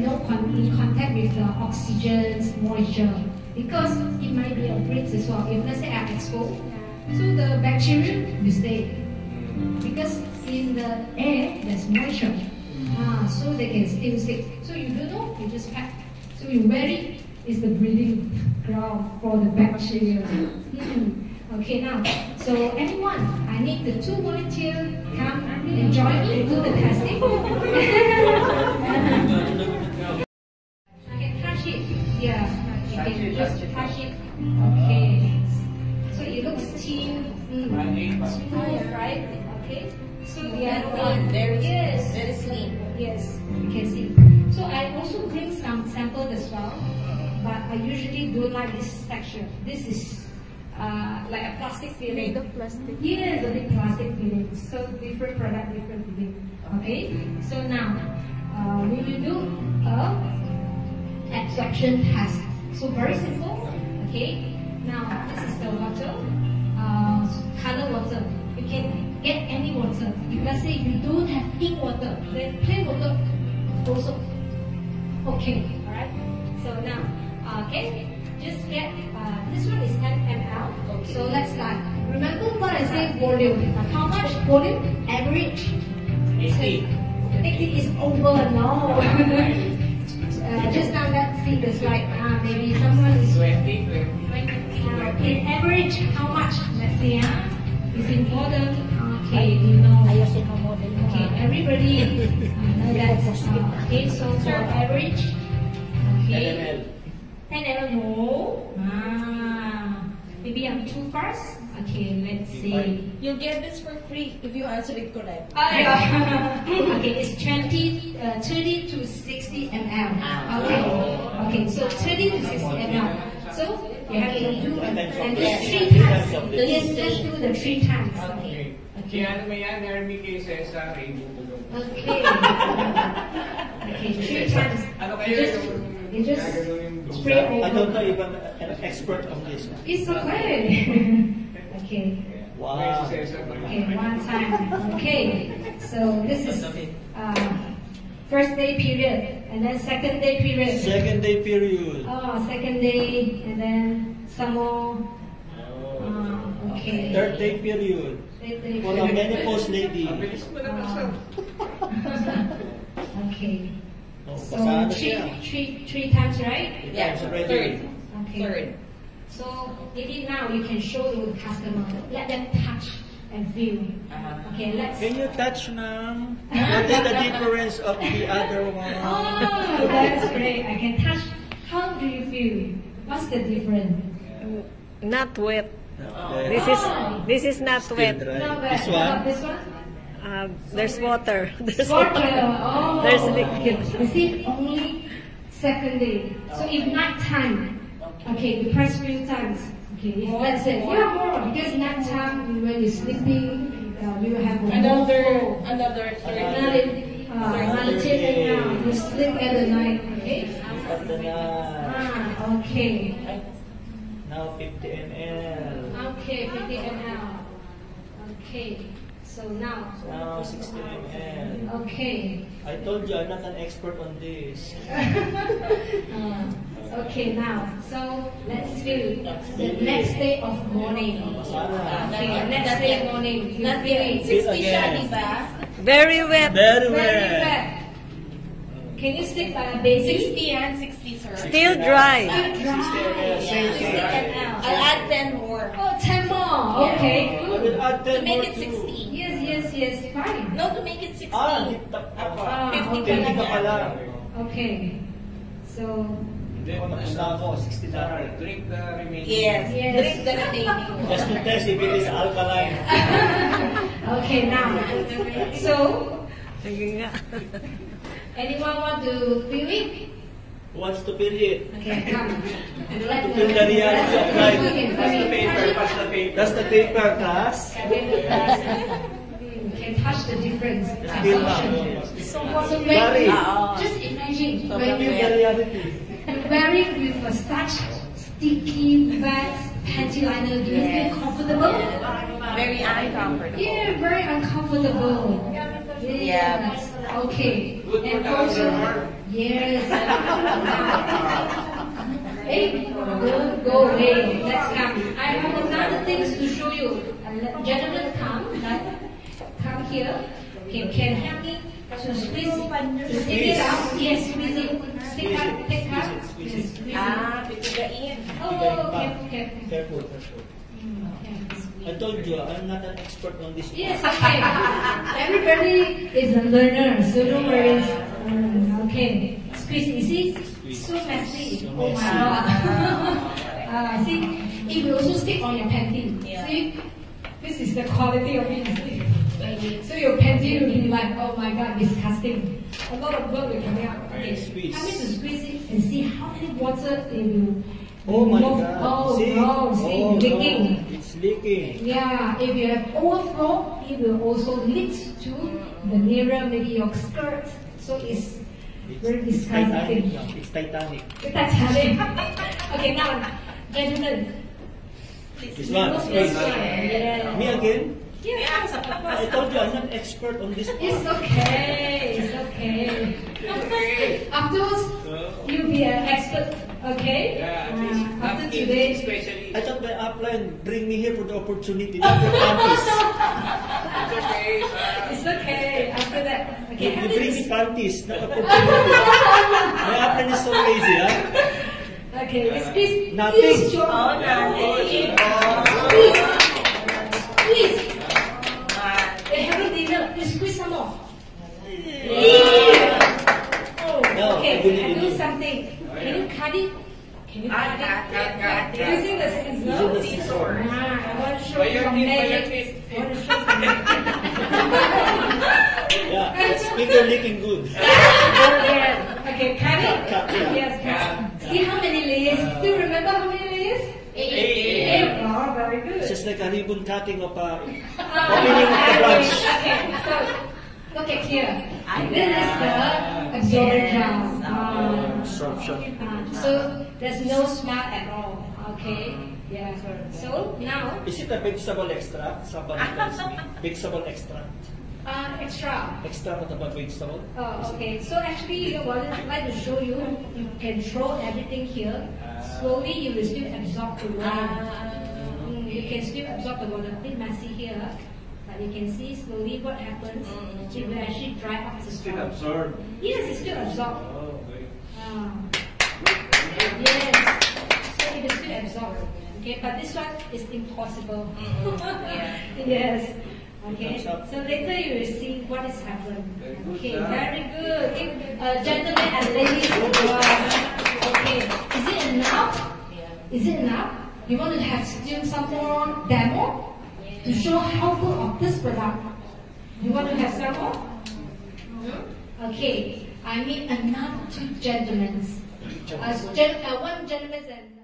no in contact with the oxygen, moisture, because it might be a breeze as well. If let's say I expose, so the bacteria will stay because in the air there's moisture, so they can still stick. So you don't know, you just pack. So you wear it is the breeding ground for the bacteria. Okay, now, so anyone, I need the 2 volunteers come and join me do the testing. I can touch it. Yeah, you can just touch it. Okay. So it looks smooth, right? Okay. So the other one, yes, very clean. Yes, you can see. So I also bring some samples as well, but I usually don't like this texture. This is like a plastic feeling. Made of plastic. Yes, a big plastic feeling. So different product, different feeling. Okay. So now we will do a absorption test. So very simple. Okay. Now this is the water, color water. You can get any water. If let's say you don't have ink water, then plain water also okay. Alright. So now, okay, just get this one is 10 ml. Okay. So let's start. Remember what I said volume. How much volume? Average. 80. 80 is over. No. Just now let's see the slide. Maybe someone is 20. In average, how much? Let's see. It's important. Okay, you know. Okay, everybody know that. Okay, so for average, okay, 10 ml. No. Maybe I'm too fast. Okay, let's see. You'll get this for free if you answer it correct. Okay, it's 30 to 60 ml. Okay, okay, so 30 to 60 ml. So you have to do and just 3 times. Yes, just do the 3 times. Okay. Okay. Okay. Okay, 3 times. You just spray over. I don't know if I'm an expert on this. It's okay. Okay. Wow. Okay, 1 time. Okay. So this is first day period, and then second day period. Second day period. Oh, second day, and then some more. Okay. Third day period. Third day For a period. menopause lady. Okay. So Pasado siya. three times, right? Yeah, Third. Okay. Third. So maybe now you can show the customer, let them touch and feel. Okay, let's. Can you touch ma'am? What is the difference of the other one? Oh, that's great. I can touch. How do you feel? What's the difference? Not wet. Okay. This is not Still wet. dry. Not This bad. one? Not this one? There's water. There's Water. Oh. There's liquid. You see, only second day. So if night time, okay, you press few times. Okay, if let's say more because night time when you're sleeping, you will have Another third. another tip now. You sleep at the night. Okay. At the night. Okay. Now 50 ml. Okay, 50 ml. Okay. So now. Now 60 ml. Okay. I told you I'm not an expert on this. Okay, now, so let's feel the next day of morning. Okay, next day morning. Not very. Feel 60 siya, again. diba? Very wet. Very Very well. wet. Can you stick basic? 60 and 60, sir. Still dry. Dry. 60 ml. I'll add 10 more. Oh, 10 more. Okay. I will add 10 To make more it too. 60. Yes, fine. No, to make it 60. Ah, 50 50 pa ka lang. pala. Okay. So, Tapos na ako, 60 na. Drink the remaining. Yes. Yes. Drink the remaining. Just to test if it is alkaline. okay, now. So, Sige nga. anyone want to feel it? Who wants to feel it? Okay, come. To feel the reality of life. Pass the paper, pass the paper. That's the paper, class. You can touch the difference. Feel So na. when Gary. just imagine when Feel the you're reality. wearing with such sticky, wet panty liner, do you feel comfortable? Very uncomfortable. Yeah, very uncomfortable. Yeah. Okay. Good for And the also, underarm. yes. Hey, don't go away. Let's come. I have another things to show you. Gentlemen, come here. Okay, can help me to squeeze it out? Yes, squeeze it. Stick up, take up. Yes, squeeze it. Bitigain. Oh, careful, careful. Careful, careful. Okay. I told you, I'm not an expert on this. Yes, okay. Everybody is a learner, so don't worry. Okay. Squeeze, you see? So messy. So Oh my messy. god. See, it will also stick on your panty. Yeah. See? This is the quality of it. So your panty will be like, oh my god, disgusting. A lot of blood will come out. Okay. Squeeze. Help me to squeeze it and see how many water it will. Oh my remove. god. Oh See? no, see, Oh, leaking. no. It's leaking. Yeah, if you have overflow, it will also lead to the nearer, maybe your skirt. So it's very It's Titanic. disgusting. Yeah, it's Titanic. Titanic. Okay, now, gentlemen. This one. remove Squeeze. this one. Yeah. Me again? Yeah. I told you, I'm not expert on this. It's okay. It's okay. Afterwards, you'll be an expert. Okay. Yeah, at least After not today. especially. I thought my upline bring me here for the opportunity, not the panties. It's okay, sir. It's okay. After that, okay. You Help bring me me to panties, not opportunity. My upline is so lazy, huh? Okay, squeeze. Nothing. Use your Oh, nothing. squeeze. Squeeze. They haven't dinner. You squeeze some more. Oh, No, okay. I believe I in do you. something. Can you cut it? Can you cut it? Cut. Using the Using the scissors. scissors. I want to show By you your some teeth, by your magic. teeth. I want to show some magic. Yeah, it's finger licking good. Okay, cut it. Cut, yeah. Yes, cut. See how many layers? Do you remember how many layers? Eight. Oh, very good. It's just like a ribbon cutting of a opening of the branch. Okay, so look at here. This is the absorbent gel. Absorption. So there's no smell at all. Okay. Yeah. So now Is it a vegetable extract? Somebody tells me. Vegetable extract. extra. Extract of a vegetable. Oh, okay. So actually, what I'd like to show you, you can throw everything here. Slowly, you will still absorb the water. You can still absorb the water. A bit messy here, but you can see slowly what happens. It will actually dry up the Still straw. absorb. Yes, it's still absorbed. Oh, okay. Yes. So it will still absorb. Okay, but this one is impossible. Yes. Okay. So later you will see what is happening. Okay, very good. Okay, gentlemen and ladies. Okay, is it enough? Is it enough? You want to have still some more demo to show how good of this product? You want to have some more? Okay, I need another two gentlemen. One gentleman and